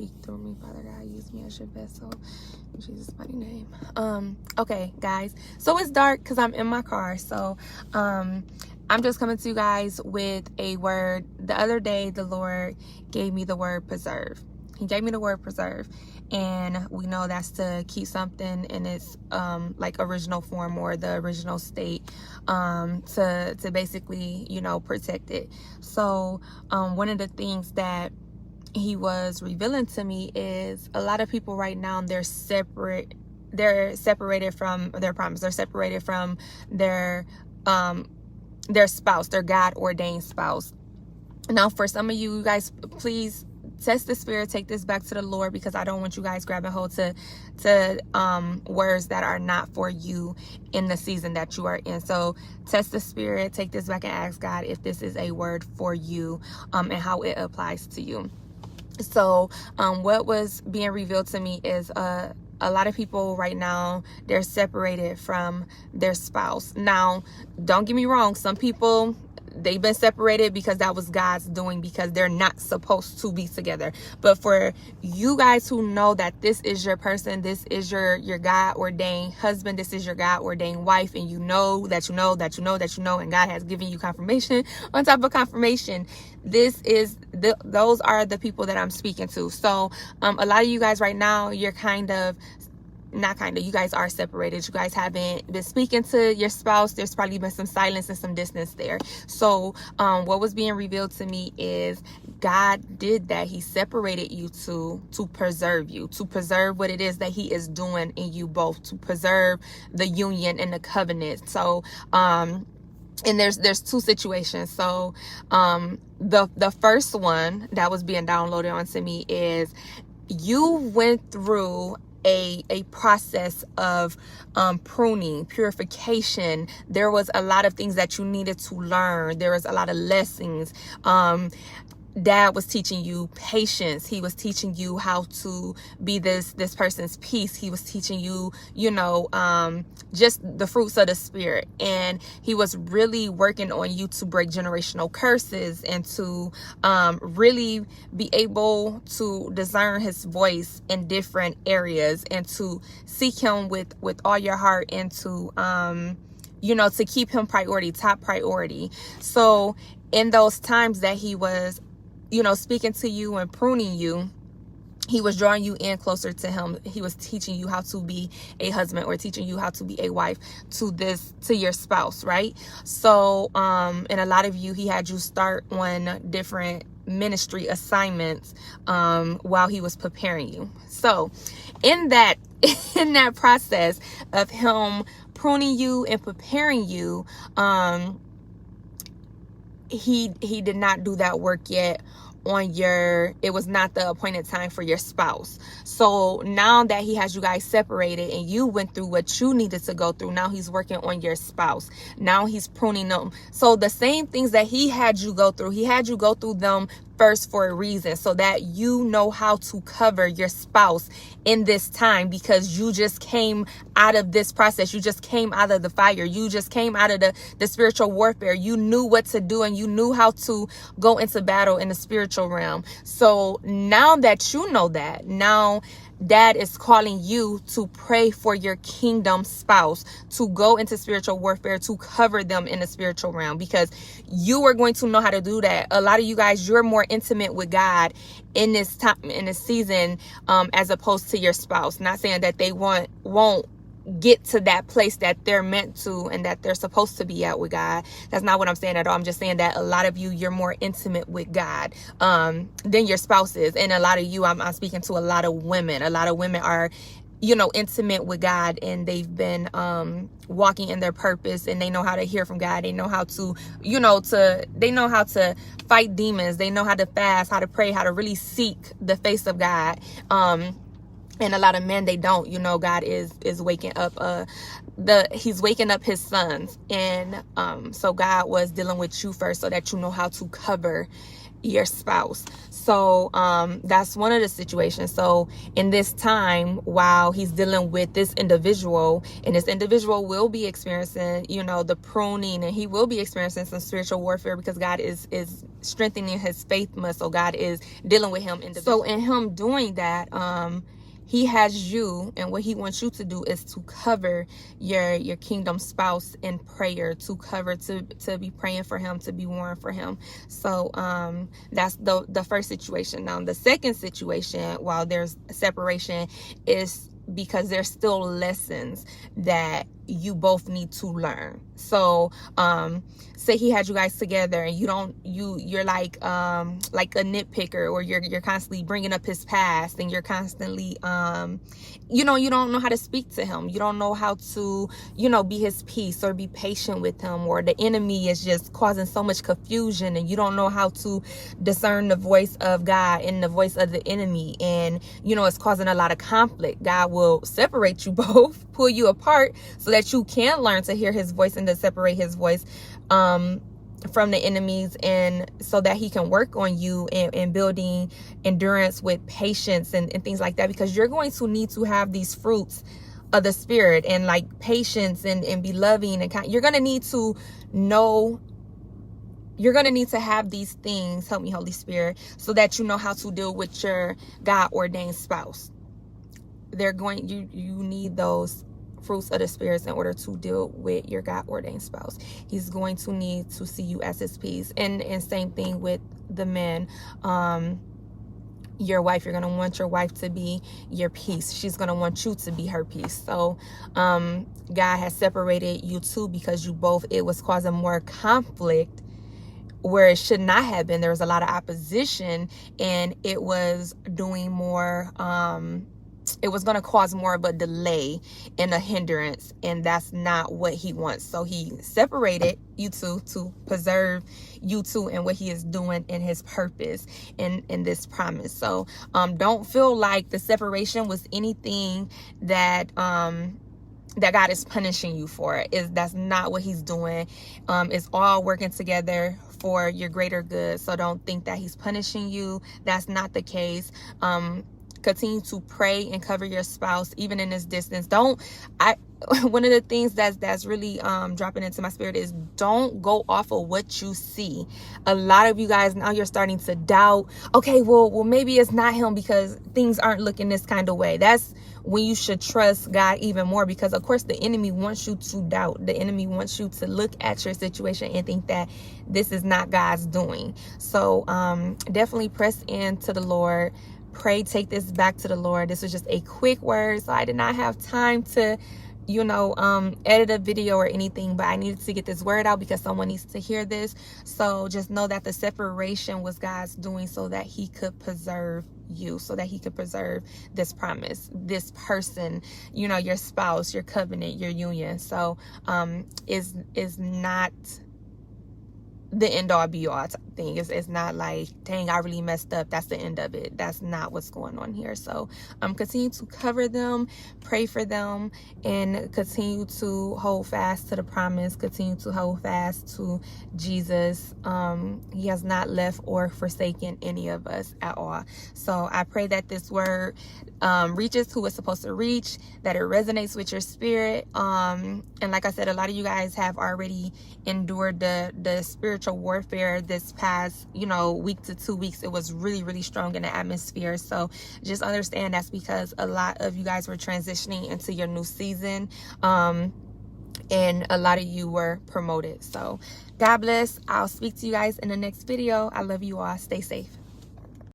speak through me, Father God. Use me as your vessel. In Jesus' mighty name. Okay, guys. So it's dark because I'm in my car. So I'm just coming to you guys with a word. The other day, the Lord gave me the word preserve. He gave me the word preserve. And we know that's to keep something in its like original form or the original state, to basically, you know, protect it. So one of the things that he was revealing to me is a lot of people right now, they're separated from their promise. They're separated from their spouse, their God ordained spouse. Now, for some of you guys, please test the spirit, take this back to the Lord, because I don't want you guys grabbing hold to words that are not for you in the season that you are in. So test the spirit, take this back and ask God if this is a word for you, and how it applies to you. So what was being revealed to me is a lot of people right now, they're separated from their spouse. Now, don't get me wrong, some people, they've been separated because that was God's doing, because they're not supposed to be together. But for you guys who know that this is your person, this is your God ordained husband, this is your God ordained wife, and you know that you know that you know that you know, and God has given you confirmation on top of confirmation, those are the people that I'm speaking to. So a lot of you guys right now, you're you guys are separated. You guys haven't been speaking to your spouse. There's probably been some silence and some distance there. So what was being revealed to me is God did that. He separated you to preserve you, to preserve what it is that he is doing in you both, to preserve the union and the covenant. So and there's two situations. So the first one that was being downloaded onto me is you went through a process of pruning, purification. There was a lot of things that you needed to learn. There was a lot of lessons. Dad was teaching you patience. He was teaching you how to be this person's peace. He was teaching you, you know, just the fruits of the spirit. And he was really working on you to break generational curses and to really be able to discern his voice in different areas, and to seek him with all your heart, and to you know, to keep him top priority. So in those times that he was, you know, speaking to you and pruning you, he was drawing you in closer to him. He was teaching you how to be a husband, or teaching you how to be a wife to your spouse, right? So and a lot of you, he had you start on different ministry assignments while he was preparing you. So in that process of him pruning you and preparing you, he did not do that work yet on it was not the appointed time for your spouse. So now that he has you guys separated and you went through what you needed to go through, now he's working on your spouse. Now he's pruning them. So the same things that he had you go through, he had you go through them first for a reason, so that you know how to cover your spouse in this time, because you just came out of this process. You just came out of the fire. You just came out of the spiritual warfare. You knew what to do, and you knew how to go into battle in the spiritual realm. So now that you know that, now Dad is calling you to pray for your kingdom spouse, to go into spiritual warfare, to cover them in the spiritual realm, because you are going to know how to do that. A lot of you guys, you're more intimate with God in this time, in this season, as opposed to your spouse. Not saying that they won't get to that place that they're meant to and that they're supposed to be at with God. That's not what I'm saying at all. I'm just saying that a lot of you, you're more intimate with God than your spouse is. And a lot of you, I'm speaking to a lot of women. A lot of women are, you know, intimate with God, and they've been walking in their purpose, and they know how to hear from God. They know how to, you know, they know how to fight demons. They know how to fast, how to pray, how to really seek the face of God. And a lot of men, they don't. You know, God is waking up he's waking up his sons. And so God was dealing with you first, so that you know how to cover your spouse. So that's one of the situations. So in this time, while he's dealing with this individual, and this individual will be experiencing, you know, the pruning, and he will be experiencing some spiritual warfare, because God is strengthening his faith muscle. God is dealing with him individually. So in him doing that, he has you, and what he wants you to do is to cover your kingdom spouse in prayer, to cover, to be praying for him, to be warring for him. So that's the first situation. Now the second situation, while there's separation, is because there's still lessons that you both need to learn. So say he had you guys together, and you're like a nitpicker, or you're constantly bringing up his past, and you're constantly you don't know how to speak to him. You don't know how to, be his peace, or be patient with him, or the enemy is just causing so much confusion, and you don't know how to discern the voice of God and the voice of the enemy, and it's causing a lot of conflict. God will separate you both, pull you apart, so that you can learn to hear his voice and to separate his voice from the enemies, and so that he can work on you and building endurance with patience and things like that, because you're going to need to have these fruits of the spirit, and like patience and be loving, and you're going to need to know, you're going to need to have these things, help me Holy Spirit, so that you know how to deal with your God ordained spouse. You need those fruits of the spirits in order to deal with your God ordained spouse. He's going to need to see you as his peace, and same thing with the men. Your wife, you're going to want your wife to be your peace. She's going to want you to be her peace. So God has separated you two, because it was causing more conflict where it should not have been. There was a lot of opposition, and it was doing more it was going to cause more of a delay and a hindrance, and that's not what he wants. So he separated you two to preserve you two and what he is doing in his purpose in this promise. So don't feel like the separation was anything that God is punishing you for. That's not what he's doing. It's all working together for your greater good. So don't think that he's punishing you. That's not the case. Continue to pray and cover your spouse even in this distance. One of the things that's really dropping into my spirit is, don't go off of what you see. A lot of you guys now, you're starting to doubt, okay, well maybe it's not him because things aren't looking this kind of way. That's when you should trust God even more, because of course the enemy wants you to doubt. The enemy wants you to look at your situation and think that this is not God's doing. So definitely press into the Lord. Pray, take this back to the Lord. This was just a quick word, so I did not have time to edit a video or anything, but I needed to get this word out because someone needs to hear this. So just know that the separation was God's doing, so that he could preserve you, so that he could preserve this promise, this person, your spouse, your covenant, your union. So is not the end all be all thing. It's not like, dang, I really messed up, that's the end of it. That's not what's going on here. So continue to cover them, pray for them, and continue to hold fast to the promise. Continue to hold fast to Jesus. He has not left or forsaken any of us at all. So I pray that this word reaches who it's supposed to reach, that it resonates with your spirit. And like I said, a lot of you guys have already endured the spiritual warfare this past week to 2 weeks. It was really, really strong in the atmosphere. So just understand that's because a lot of you guys were transitioning into your new season, and a lot of you were promoted. So God bless. I'll speak to you guys in the next video. I love you all. Stay safe.